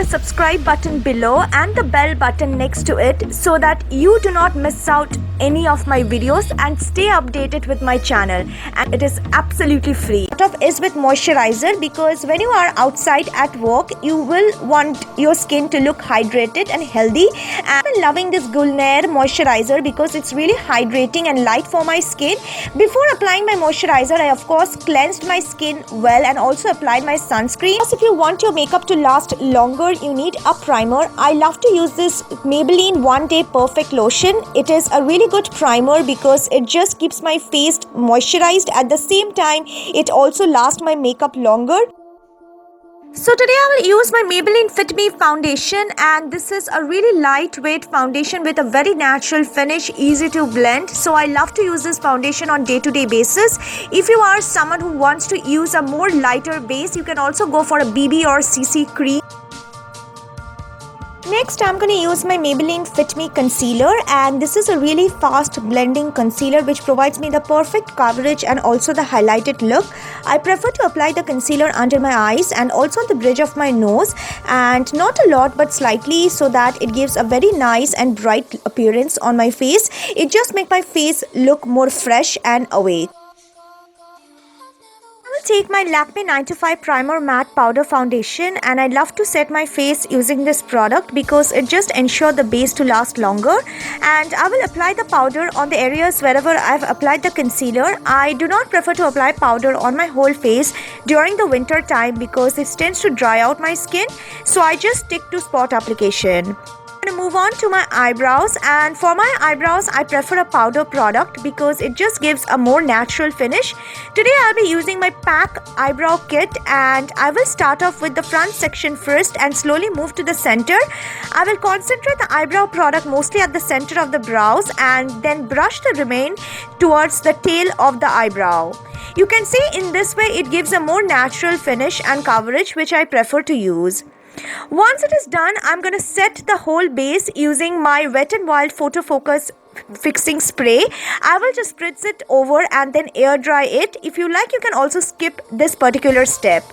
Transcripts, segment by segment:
subscribe button below and the bell button next to it so that you do not miss out any of my videos and stay updated with my channel. And it is absolutely free. Start off is with moisturizer, because when you are outside at work, you will want your skin to look hydrated and healthy. And I've been loving this Gulnare moisturizer because it's really hydrating and light for my skin. Before applying my moisturizer, I of course cleansed my skin well and also applied my sunscreen. If you want your makeup to last longer, you need a primer. I love to use this Maybelline One Day Perfect Lotion. It is a really good primer because it just keeps my face moisturized. At the same time, it also lasts my makeup longer. So today I will use my Maybelline Fit Me foundation, and this is a really lightweight foundation with a very natural finish, easy to blend. So I love to use this foundation on day-to-day basis. If you are someone who wants to use a more lighter base, you can also go for a BB or CC cream. Next, I'm going to use my Maybelline Fit Me concealer, and this is a really fast blending concealer which provides me the perfect coverage and also the highlighted look. I prefer to apply the concealer under my eyes and also on the bridge of my nose, and not a lot but slightly, so that it gives a very nice and bright appearance on my face. It just makes my face look more fresh and awake. Take my Lakme 925 Primer Matte Powder Foundation, and I love to set my face using this product because it just ensures the base to last longer. And I will apply the powder on the areas wherever I've applied the concealer. I do not prefer to apply powder on my whole face during the winter time because it tends to dry out my skin, so I just stick to spot application. Move on to my eyebrows, and for my eyebrows I prefer a powder product because it just gives a more natural finish. Today I'll be using my PAC eyebrow kit, and I will start off with the front section first and slowly move to the center. I will concentrate the eyebrow product mostly at the center of the brows and then brush the remain towards the tail of the eyebrow. You can see in this way it gives a more natural finish and coverage, which I prefer to use. Once it is done, I'm going to set the whole base using my Wet n Wild Photo Focus fixing spray. I will just spritz it over and then air dry it. If you like, you can also skip this particular step.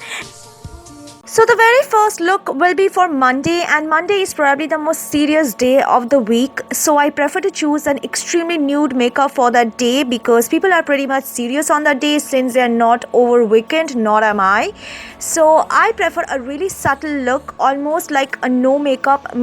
So the very first look will be for Monday, and Monday is probably the most serious day of the week. So I prefer to choose an extremely nude makeup for that day because people are pretty much serious on that day since they are not over weekend, nor am I. So I prefer a really subtle look, almost like a no makeup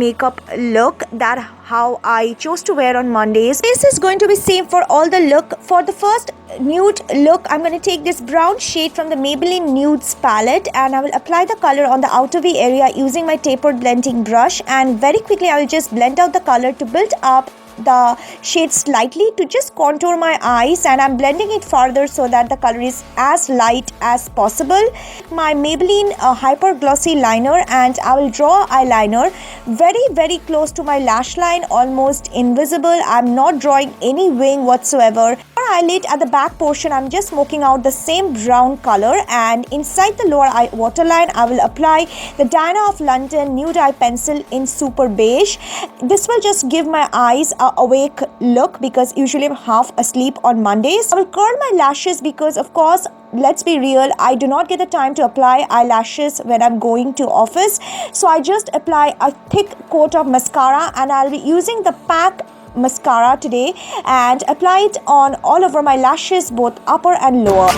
look. That how I chose to wear on Mondays. This is going to be same for all the look. For the first nude look, I'm going to take this brown shade from the Maybelline Nudes palette, and I will apply the color on the outer V area using my tapered blending brush, and very quickly I will just blend out the color to build up the shade slightly to just contour my eyes, and I'm blending it further so that the color is as light as possible. My Maybelline Hyper Glossy liner, and I will draw eyeliner very close to my lash line, almost invisible. I'm not drawing any wing whatsoever. For eyelid at the back portion, I'm just smoking out the same brown color, and inside the lower eye waterline I will apply the Diana of London Nude Eye Pencil in Super Beige. This will just give my eyes a awake look because usually I'm half asleep on Mondays. I will curl my lashes because, of course, let's be real, I do not get the time to apply eyelashes when I'm going to office. So I just apply a thick coat of mascara, and I'll be using the PAC Mascara today and apply it on all over my lashes, both upper and lower.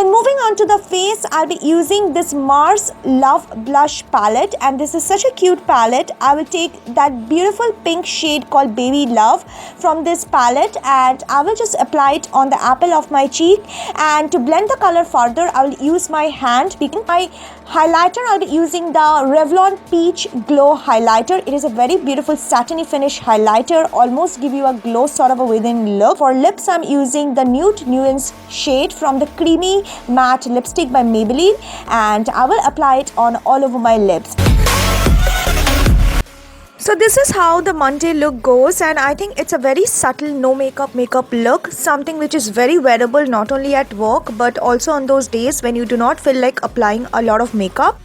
And moving on to the face, I'll be using this Mars Love Blush palette, and this is such a cute palette. I will take that beautiful pink shade called Baby Love from this palette, and I will just apply it on the apple of my cheek. And to blend the color further, I will use my hand. My highlighter, I'll be using the Revlon Peach Glow highlighter. It is a very beautiful satiny finish highlighter, almost give you a glow sort of a within look. For lips, I'm using the Nude Nuence shade from the Creamy Matte Lipstick by Maybelline, and I will apply it on all over my lips. So this is how the Monday look goes, and I think it's a very subtle no makeup look, something which is very wearable not only at work but also on those days when you do not feel like applying a lot of makeup.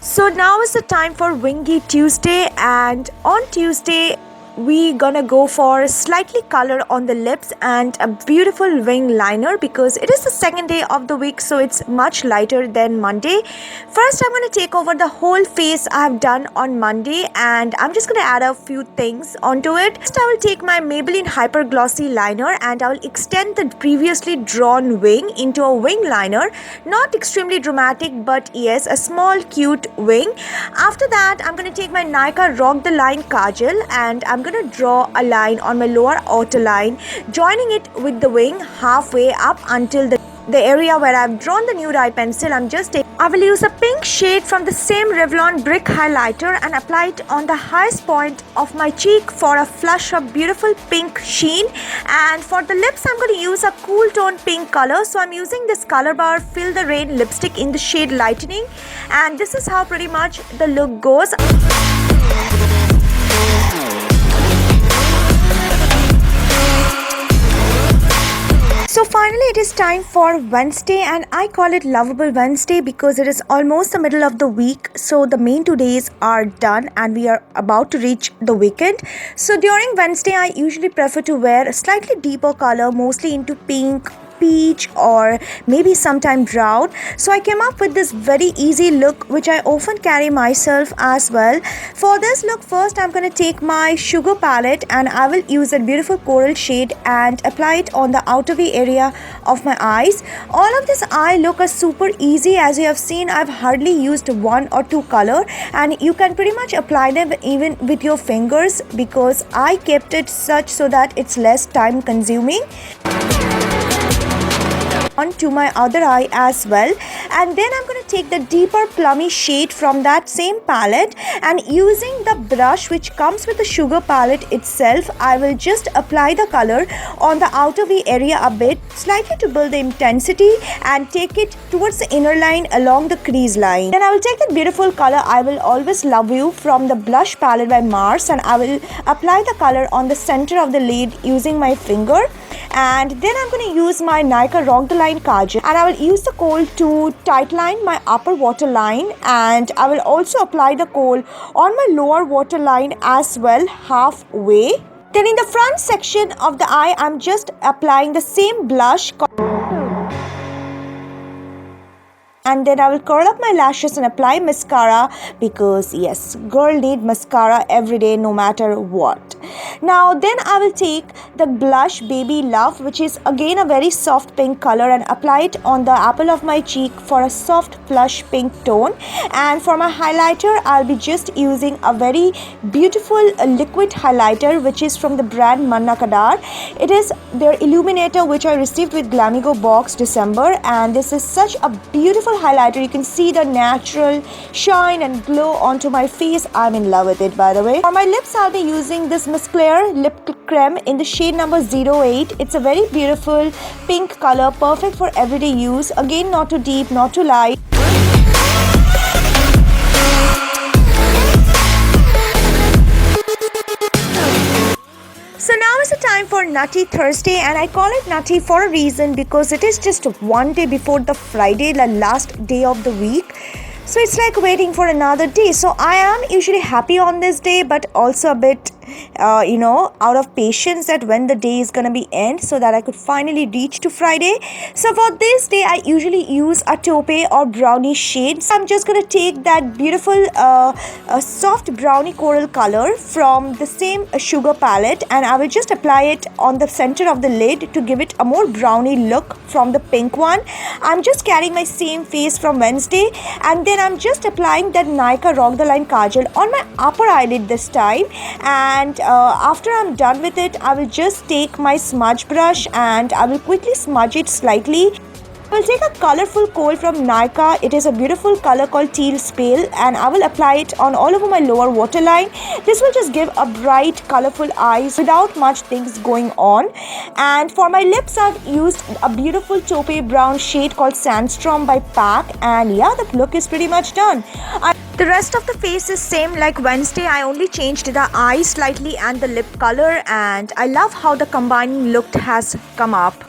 So now is the time for Wingy Tuesday, and on Tuesday we gonna go for slightly color on the lips and a beautiful wing liner because it is the second day of the week, so it's much lighter than Monday. First, I'm gonna take over the whole face I have done on Monday, and I'm just gonna add a few things onto it. First, I will take my Maybelline Hyper Glossy liner and I will extend the previously drawn wing into a wing liner. Not extremely dramatic, but yes, a small cute wing. After that, I'm gonna take my Nykaa Rock the Line kajal and I'm gonna draw a line on my lower outer line, joining it with the wing halfway up until the area where I've drawn the nude eye pencil. I will use a pink shade from the same Revlon Brick highlighter and apply it on the highest point of my cheek for a flush of beautiful pink sheen. And for the lips, I'm going to use a cool tone pink color. So I'm using this Color Bar Fill the Rain lipstick in the shade Lightning. And this is how pretty much the look goes. So finally it is time for Wednesday, and I call it Lovable Wednesday because it is almost the middle of the week. So the main 2 days are done and we are about to reach the weekend. So during Wednesday I usually prefer to wear a slightly deeper color, mostly into pink, peach, or maybe sometime brown. So I came up with this very easy look which I often carry myself as well. For this look, first I'm going to take my Sugar palette and I will use a beautiful coral shade and apply it on the outer V area of my eyes. All of this eye look is super easy. As you have seen, I've hardly used 1 or 2 color and you can pretty much apply them even with your fingers because I kept it such so that it's less time consuming onto my other eye as well. And then I'm going to take the deeper plummy shade from that same palette, and using the brush which comes with the Sugar palette itself, I will just apply the color on the outer V area a bit, slightly to build the intensity, and take it towards the inner line along the crease line. Then I will take the beautiful color I Will Always Love You from the blush palette by Mars, and I will apply the color on the center of the lid using my finger. And then I'm going to use my Nykaa Rock the Line kajal, and I will use the kohl to tightline my upper waterline, and I will also apply the kohl on my lower waterline as well, halfway. Then in the front section of the eye, I'm just applying the same blush, and then I will curl up my lashes and apply mascara because yes, girl need mascara every day no matter what. Now then I will take the blush Baby Love, which is again a very soft pink color, and apply it on the apple of my cheek for a soft plush pink tone. And for my highlighter, I'll be just using a very beautiful liquid highlighter which is from the brand Manna Kadar. It is their illuminator which I received with Glamigo box December, and this is such a beautiful highlighter. You can see the natural shine and glow onto my face. I'm in love with it, by the way. For my lips, I'll be using this Miss Claire lip creme in the shade number 08. It's a very beautiful pink color, perfect for everyday use. Again, not too deep, not too light. So now is the time for Nutty Thursday, and I call it Nutty for a reason because it is just 1 day before the Friday, the last day of the week. So it's like waiting for another day. So I am usually happy on this day, but also a bit out of patience that when the day is gonna be end so that I could finally reach to Friday. So for this day, I usually use a taupe or brownie shade. So I'm just gonna take that beautiful soft brownie coral color from the same Sugar palette, and I will just apply it on the center of the lid to give it a more brownie look from the pink one. I'm just carrying my same face from Wednesday, and then I'm just applying that Nykaa Rock the Line kajal on my upper eyelid this time. And after I'm done with it, I will just take my smudge brush and I will quickly smudge it slightly. I will take a colorful kohl from Nykaa. It is a beautiful color called Teal Pale, and I will apply it on all over my lower waterline. This will just give a bright, colorful eyes without much things going on. And for my lips, I've used a beautiful taupe brown shade called Sandstrom by PAC, and yeah, the look is pretty much done. The rest of the face is same like Wednesday. I only changed the eyes slightly and the lip color, and I love how the combining look has come up.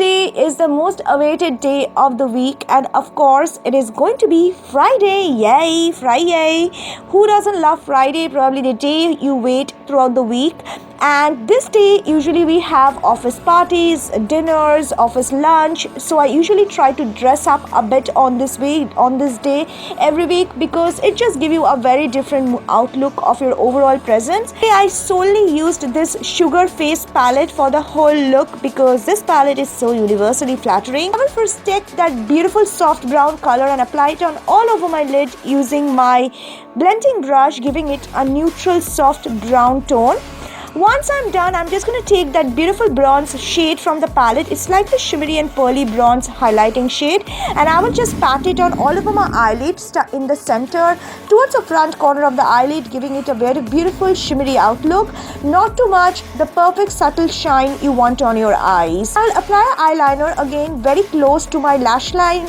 Today is the most awaited day of the week, and of course it is going to be Friday. Yay, Friday. Who doesn't love Friday? Probably the day you wait throughout the week. And this day usually we have office parties, dinners, office lunch, so I usually try to dress up a bit on this day every week, because it just gives you a very different outlook of your overall presence. I solely used this Sugar face palette for the whole look because this palette is so universally flattering. I will first take that beautiful soft brown color and apply it on all over my lid using my blending brush, giving it a neutral soft brown tone. Once I'm done, I'm just going to take that beautiful bronze shade from the palette. It's like the shimmery and pearly bronze highlighting shade, and I will just pat it on all over my eyelid in the center towards the front corner of the eyelid, giving it a very beautiful shimmery outlook. Not too much, the perfect subtle shine you want on your eyes. I'll apply eyeliner again very close to my lash line,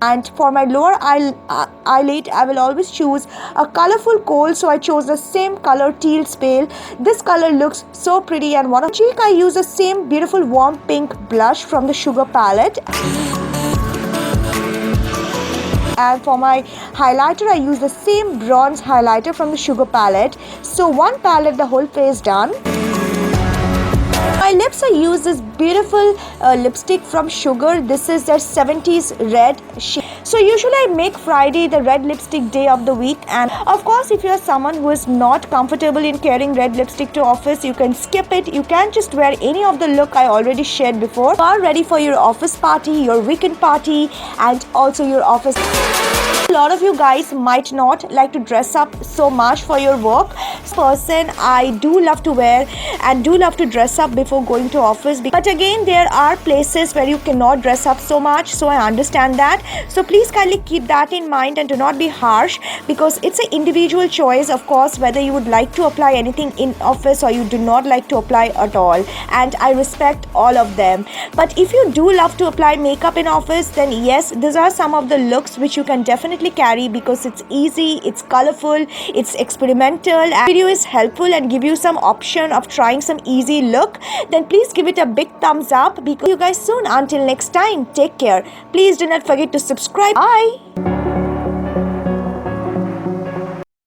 and for my lower eyelid, I will always choose a colorful kohl, so I chose the same color, Teal Pale. This color looks so pretty, and on cheek I use the same beautiful warm pink blush from the Sugar palette. And for my highlighter, I use the same bronze highlighter from the Sugar palette. So one palette, the whole face done. My lips, I use this beautiful lipstick from Sugar. This is their 70s red shade. So usually I make Friday the red lipstick day of the week, and of course if you are someone who is not comfortable in carrying red lipstick to office, you can skip it. You can just wear any of the look I already shared before. You are ready for your office party, your weekend party, and also your office. A lot of you guys might not like to dress up so much for your work. As a person, I do love to wear and do love to dress up before going to office, but again there are places where you cannot dress up so much, so I understand that. So please kindly keep that in mind and do not be harsh, because it's an individual choice, of course, whether you would like to apply anything in office or you do not like to apply at all, and I respect all of them. But if you do love to apply makeup in office, then yes, these are some of the looks which you can definitely carry, because it's easy, it's colorful, it's experimental, and video is helpful and give you some option of trying some easy look. Then please give it a big thumbs up, because you guys soon. Until next time, take care. Please do not forget to subscribe. Bye.